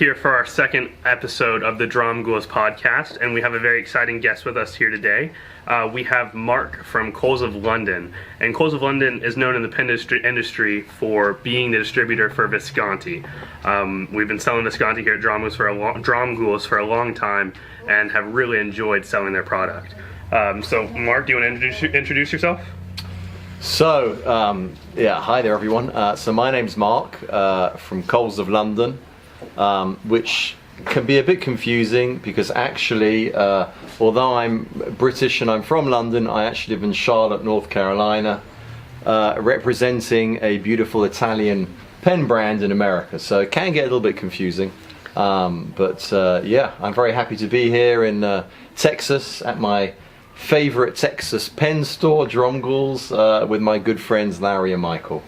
here for our second episode of the Dromgoole's podcast, and we have a very exciting guest with us here today. We have Mark from Coles of London, and Coles of London is known in the pen industry for being the distributor for Visconti. We've been selling Visconti here at Dromgoole's for a long time, and have really enjoyed selling their product. So, Mark, do you want to introduce yourself? So, hi there, everyone. So my name's Mark from Coles of London, which can be a bit confusing because actually, although I'm British and I'm from London, I actually live in Charlotte, North Carolina, representing a beautiful Italian pen brand in America. So it can get a little bit confusing. But I'm very happy to be here in Texas at my favorite Texas pen store, Dromgoole's, with my good friends Larry and Michael.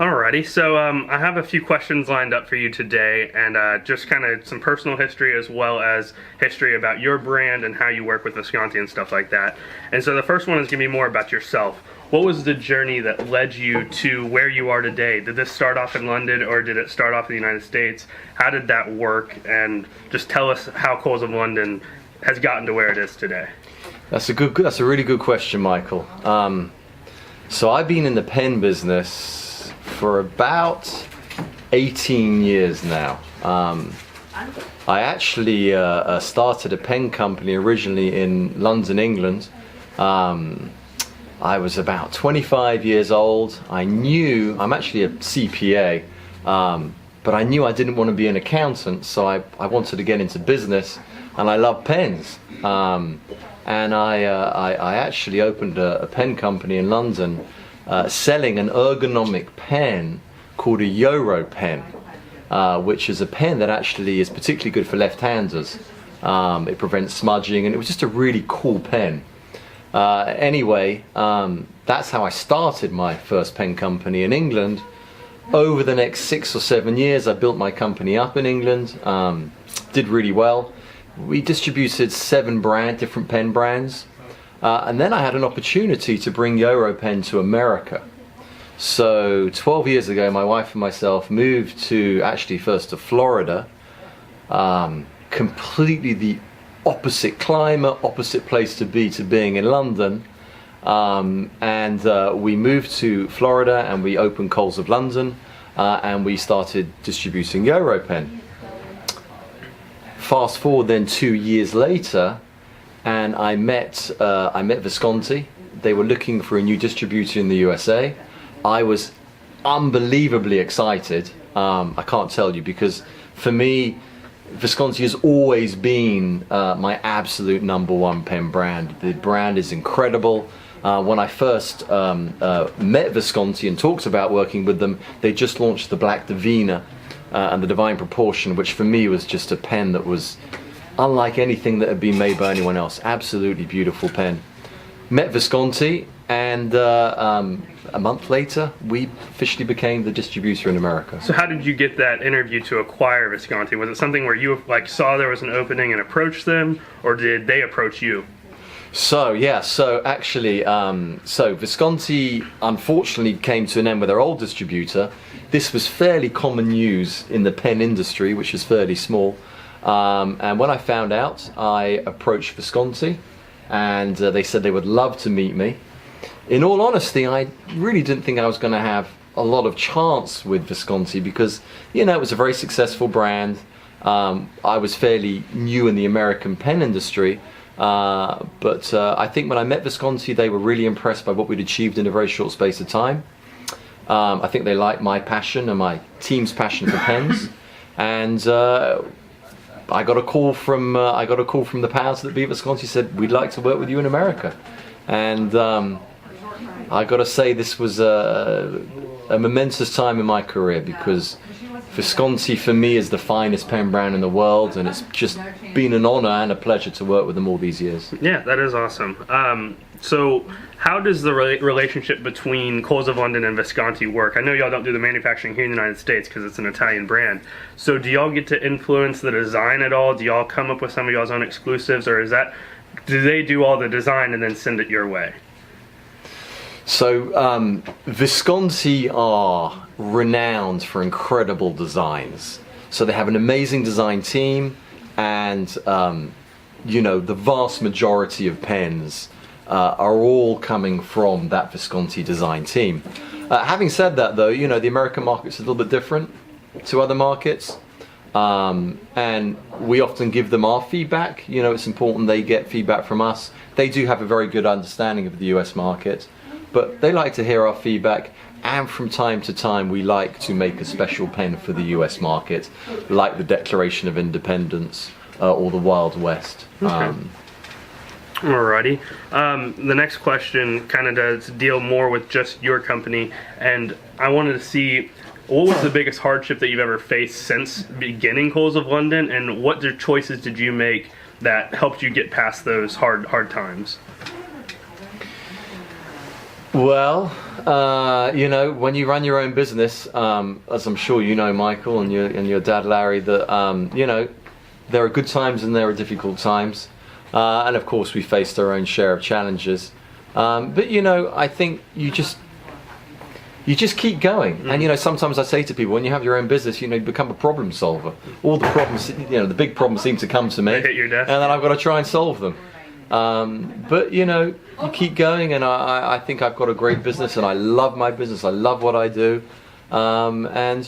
Alrighty, so I have a few questions lined up for you today, and just kind of some personal history as well as history about your brand and how you work with Visconti and stuff like that. And so the first one is going to be more about yourself. What was the journey that led you to where you are today? Did this start off in London, or did it start off in the United States? How did that work? And just tell us how Coles of London has gotten to where it is today. That's a really good question, Michael. So I've been in the pen business for about 18 years now. I actually started a pen company originally in London, England. I was about 25 years old. I'm actually a CPA, but I knew I didn't want to be an accountant, so I wanted to get into business, and I love pens. And I actually opened a pen company in London selling an ergonomic pen called a Euro pen, which is a pen that actually is particularly good for left-handers. It prevents smudging, and it was just a really cool pen. Anyway, that's how I started my first pen company in England. Over the next 6 or 7 years, I built my company up in England, did really well. We distributed 7 different pen brands, and then I had an opportunity to bring Europen to America. So 12 years ago, my wife and myself moved first to Florida, completely the opposite climate, opposite place to being in London, and we moved to Florida and we opened Coles of London, and we started distributing Europen. Fast forward then 2 years later, and I met Visconti. They were looking for a new distributor in the USA. I was unbelievably excited. I can't tell you, because for me, Visconti has always been my absolute #1 pen brand. The brand is incredible. When I first met Visconti and talked about working with them, they just launched the Black Divina and the Divine Proportion, which for me was just a pen that was unlike anything that had been made by anyone else. Absolutely beautiful pen. Met Visconti, and a month later we officially became the distributor in America. So how did you get that interview to acquire Visconti? Was it something where you saw there was an opening and approached them, or did they approach you? So actually, Visconti unfortunately came to an end with their old distributor. This was fairly common news in the pen industry, which is fairly small. And when I found out, I approached Visconti, and they said they would love to meet me. In all honesty, I really didn't think I was going to have a lot of chance with Visconti because, it was a very successful brand. I was fairly new in the American pen industry. But I think when I met Visconti, they were really impressed by what we'd achieved in a very short space of time. I think they liked my passion and my team's passion for pens, and I got a call from the powers that be. Visconti said, "We'd like to work with you in America," and I got to say this was a momentous time in my career, because Visconti for me is the finest pen brand in the world, and it's just been an honor and a pleasure to work with them all these years. Yeah, that is awesome. So how does the relationship between Coles of London and Visconti work? I know y'all don't do the manufacturing here in the United States because it's an Italian brand. So do y'all get to influence the design at all? Do y'all come up with some of y'all's own exclusives, or do they do all the design and then send it your way? So Visconti are renowned for incredible designs. So they have an amazing design team, and the vast majority of pens are all coming from that Visconti design team. Having said that, though, the American market's a little bit different to other markets, and we often give them our feedback. It's important they get feedback from us. They do have a very good understanding of the US market, but they like to hear our feedback, and from time to time we like to make a special pen for the US market, like the Declaration of Independence or the Wild West. Okay. Alrighty. The next question kind of does deal more with just your company, and I wanted to see what was the biggest hardship that you've ever faced since beginning Coles of London, and what choices did you make that helped you get past those hard times? Well, when you run your own business, as I'm sure you know, Michael, and your dad, Larry, that there are good times and there are difficult times, and of course we faced our own share of challenges. But I think you just keep going. And sometimes I say to people, when you have your own business, you become a problem solver. All the problems, the big problems seem to come to me, they hit your desk, and then I've got to try and solve them. But you keep going, and I think I've got a great business, and I love my business. I love what I do, and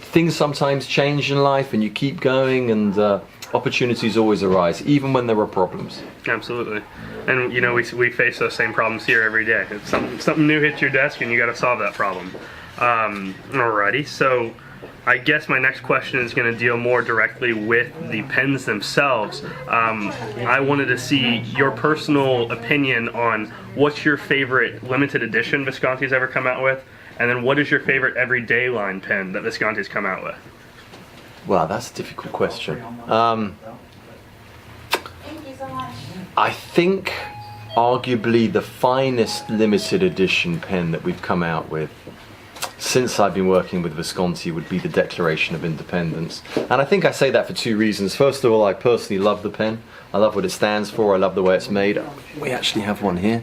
things sometimes change in life, and you keep going, and opportunities always arise, even when there are problems. Absolutely. And we face those same problems here every day. If something new hits your desk, and you got to solve that problem. Alrighty, so I guess my next question is going to deal more directly with the pens themselves. I wanted to see your personal opinion on what's your favorite limited edition Visconti's ever come out with, and then what is your favorite everyday line pen that Visconti's come out with? Wow, that's a difficult question. I think arguably the finest limited edition pen that we've come out with since I've been working with Visconti would be the Declaration of Independence. And I think I say that for two reasons. First of all, I personally love the pen. I love what it stands for. I love the way it's made. We actually have one here.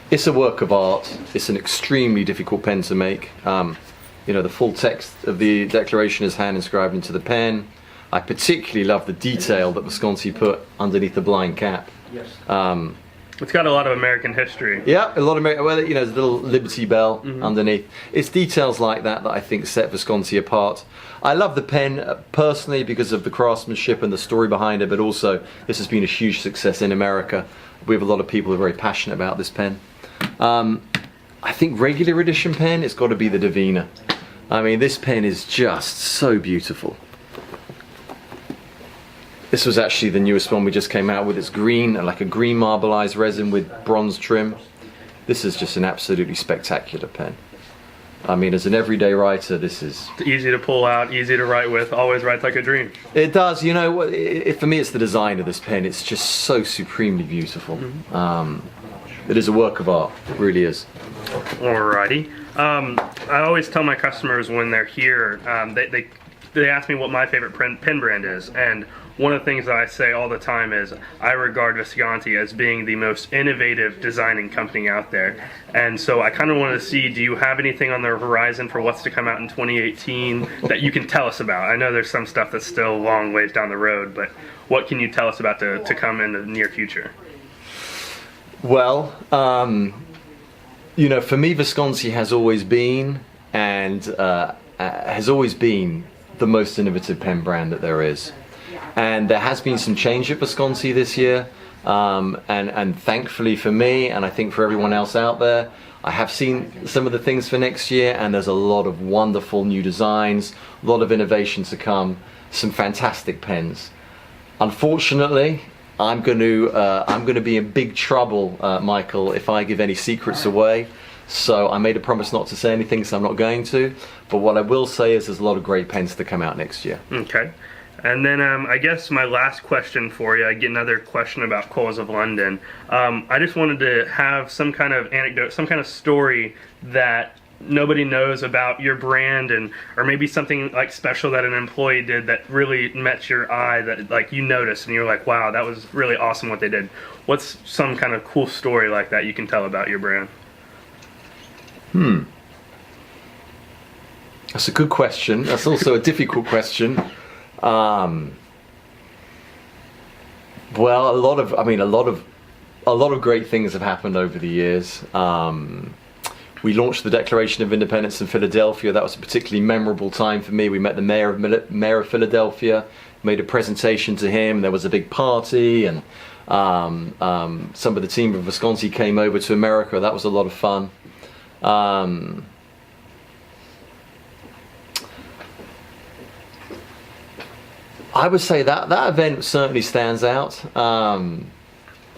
It's a work of art. It's an extremely difficult pen to make. The full text of the Declaration is hand inscribed into the pen. I particularly love the detail that Visconti put underneath the blind cap. It's got a lot of American history. Yeah, a lot of American. Well, there's a little Liberty Bell underneath. It's details like that I think set Visconti apart. I love the pen personally because of the craftsmanship and the story behind it, but also this has been a huge success in America. We have a lot of people who are very passionate about this pen. I think regular edition pen, it's got to be the Divina. I mean, this pen is just so beautiful. This was actually the newest one we just came out with. It's green, like a green marbleized resin with bronze trim. This is just an absolutely spectacular pen. I mean, as an everyday writer, this is... It's easy to pull out, easy to write with, always writes like a dream. It does, for me it's the design of this pen. It's just so supremely beautiful. It is a work of art, it really is. Alrighty. I always tell my customers when they're here, they ask me what my favorite pen brand is, and one of the things that I say all the time is I regard Visconti as being the most innovative designing company out there. And so I kind of wanted to see, do you have anything on the horizon for what's to come out in 2018 that you can tell us about? I know there's some stuff that's still a long ways down the road, but what can you tell us about to come in the near future? Well, for me, Visconti has always been the most innovative pen brand that there is. And there has been some change at Visconti this year, and thankfully for me, and I think for everyone else out there, I have seen some of the things for next year, and there's a lot of wonderful new designs, a lot of innovation to come, some fantastic pens. Unfortunately, I'm going to be in big trouble, Michael, if I give any secrets away. So I made a promise not to say anything, so I'm not going to. But what I will say is there's a lot of great pens to come out next year. Okay. And then I guess my last question for you, I get another question about Coles of London. I just wanted to have some kind of anecdote, some kind of story that nobody knows about your brand, or maybe something like special that an employee did that really met your eye, that like you noticed and you're like, wow, that was really awesome what they did. What's some kind of cool story like that you can tell about your brand? That's a good question. That's also a difficult question. Well, a lot of great things have happened over the years. We launched the Declaration of Independence in Philadelphia. That was a particularly memorable time for me. We met the mayor of Philadelphia, made a presentation to him. There was a big party, and some of the team of Visconti came over to America. That was a lot of fun. I would say that event certainly stands out. I'm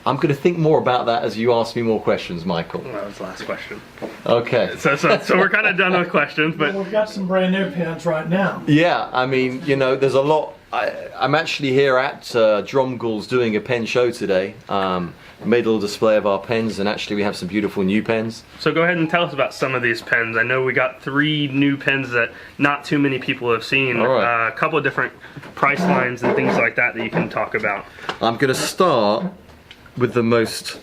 going to think more about that as you ask me more questions, Michael. That was the last question. Okay. So we're kind of done with questions, but Well, we've got some brand new pens right now. Yeah, I mean, you know, there's a lot. I'm actually here at Dromgoole's doing a pen show today. We made a little display of our pens, and actually we have some beautiful new pens. So go ahead and tell us about some of these pens. I know we got 3 new pens that not too many people have seen. All right. A couple of different price lines and things like that you can talk about. I'm going to start with the most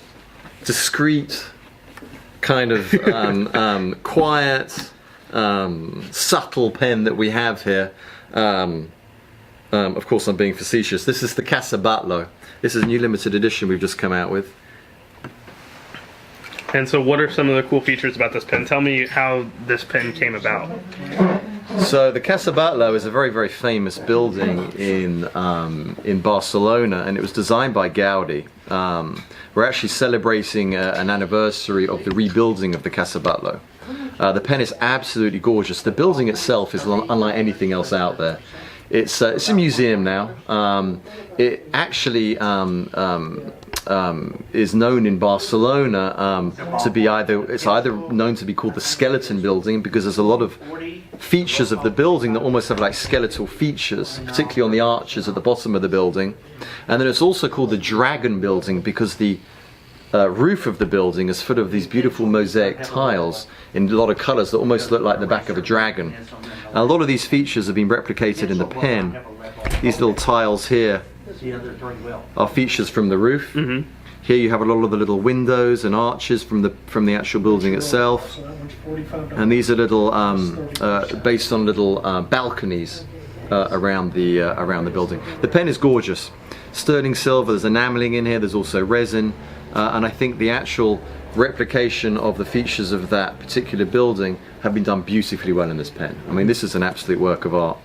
discreet, kind of quiet, subtle pen that we have here. Of course, I'm being facetious. This is the Casabatlo. This is a new limited edition we've just come out with. And so what are some of the cool features about this pen? Tell me how this pen came about. So the Casabatlo is a very, very famous building in Barcelona, and it was designed by Gaudi. We're actually celebrating an anniversary of the rebuilding of the Casabatlo. The pen is absolutely gorgeous. The building itself is unlike anything else out there. It's a museum now. It actually is known in Barcelona to be either known to be called the skeleton building, because there's a lot of features of the building that almost have like skeletal features, particularly on the arches at the bottom of the building. And then it's also called the dragon building because the roof of the building is full of these beautiful mosaic tiles in a lot of colors that almost look like the back of a dragon. And a lot of these features have been replicated in the pen. These little tiles here are features from the roof. Mm-hmm. Here you have a lot of the little windows and arches from the actual building itself. So that one's $45. And these are little based on little balconies around the building. The pen is gorgeous. Sterling silver, there's enameling in here, there's also resin, and I think the actual replication of the features of that particular building have been done beautifully well in this pen. I mean, this is an absolute work of art.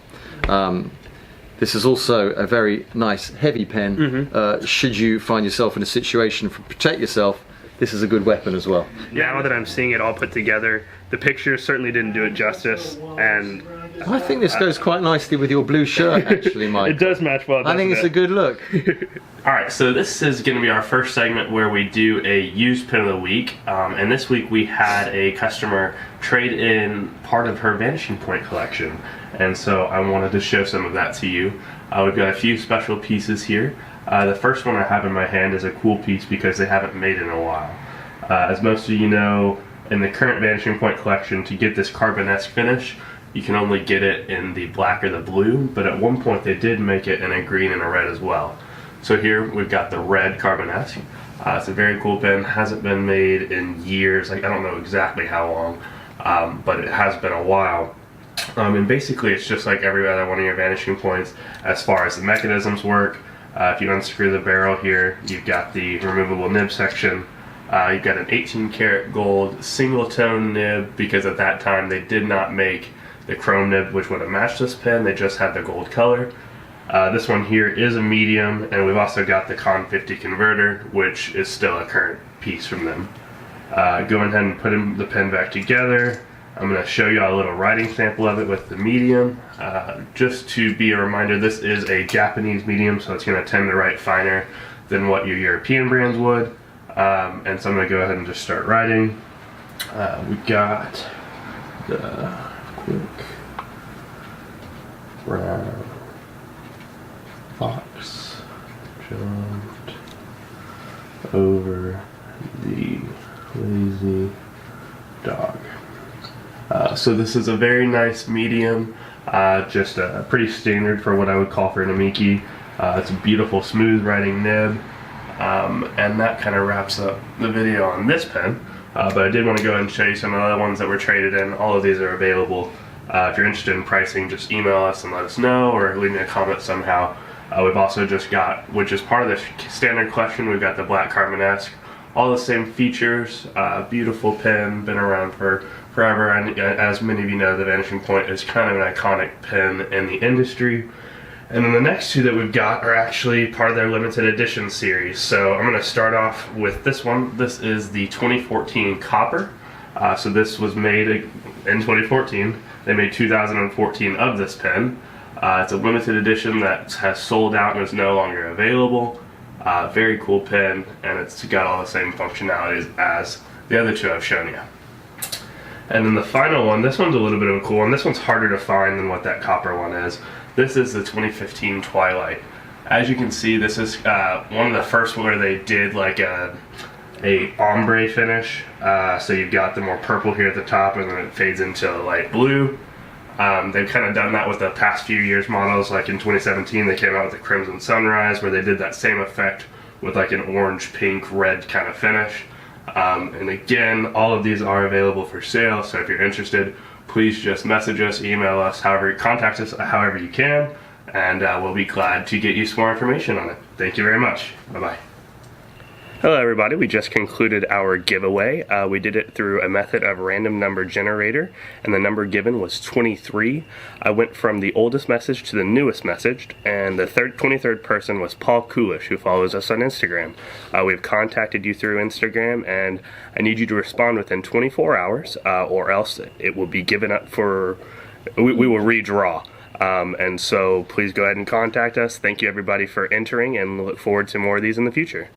This is also a very nice heavy pen. Mm-hmm. Should you find yourself in a situation to protect yourself, this is a good weapon as well. Now that I'm seeing it all put together, the pictures certainly didn't do it justice, and I think this goes quite nicely with your blue shirt, actually, Mike. it does match well. I think it's a good look. Alright, so this is going to be our first segment where we do a used pen of the week, and this week we had a customer trade in part of her Vanishing Point collection, and so I wanted to show some of that to you. We've got a few special pieces here. The first one I have in my hand is a cool piece because they haven't made it in a while. As most of you know, in the current Vanishing Point collection, to get this carbonesque finish, you can only get it in the black or the blue, but at one point they did make it in a green and a red as well. So here we've got the red carbonesque. It's a very cool pen, hasn't been made in years, like I don't know exactly how long, but it has been a while. And basically it's just like every other one of your Vanishing Points as far as the mechanisms work. If you unscrew the barrel here, you've got the removable nib section. You've got an 18 karat gold single tone nib, because at that time they did not make the chrome nib which would have matched this pen, they just had the gold color. This one here is a medium, and we've also got the Con 50 converter, which is still a current piece from them. Going ahead and putting the pen back together, I'm going to show you a little writing sample of it with the medium. Just to be a reminder, this is a Japanese medium, so it's going to tend to write finer than what your European brands would. And so I'm going to go ahead and just start writing. We got the quick brown fox jumped over the lazy dog. So this is a very nice medium, just pretty standard for what I would call for an Amiki. It's a beautiful smooth writing nib, and that kind of wraps up the video on this pen. But I did want to go ahead and show you some of the other ones that were traded in. All of these are available If you're interested in pricing, just email us and let us know, or leave me a comment somehow. We've also just got, which is part of the standard collection, we've got the Black Carbonesque. All the same features, beautiful pen, been around for forever, and as many of you know, the Vanishing Point is kind of an iconic pen in the industry. And then the next two that we've got are actually part of their limited edition series. So I'm going to start off with this one. This is the 2014 Copper. So this was made in 2014. They made 2014 of this pen. It's a limited edition that has sold out and is no longer available. Very cool pen, and it's got all the same functionalities as the other two I've shown you. And then the final one, this one's a little bit of a cool one. This one's harder to find than what that Copper one is. This is the 2015 Twilight. As you can see, this is one of the first where they did like a ombre finish. So you've got the more purple here at the top, and then it fades into light blue. They've kind of done that with the past few years models. Like in 2017, they came out with the Crimson Sunrise, where they did that same effect with like an orange, pink, red kind of finish. And again, all of these are available for sale, so if you're interested, please just message us, email us, contact us however you can, and we'll be glad to get you some more information on it. Thank you very much. Bye-bye. Hello everybody, we just concluded our giveaway. We did it through a method of random number generator, and the number given was 23. I went from the oldest message to the newest message, and the 23rd person was Paul Coolish, who follows us on Instagram. We've contacted you through Instagram, and I need you to respond within 24 hours, or else it will be given up for, we will redraw. And so please go ahead and contact us. Thank you everybody for entering, and look forward to more of these in the future.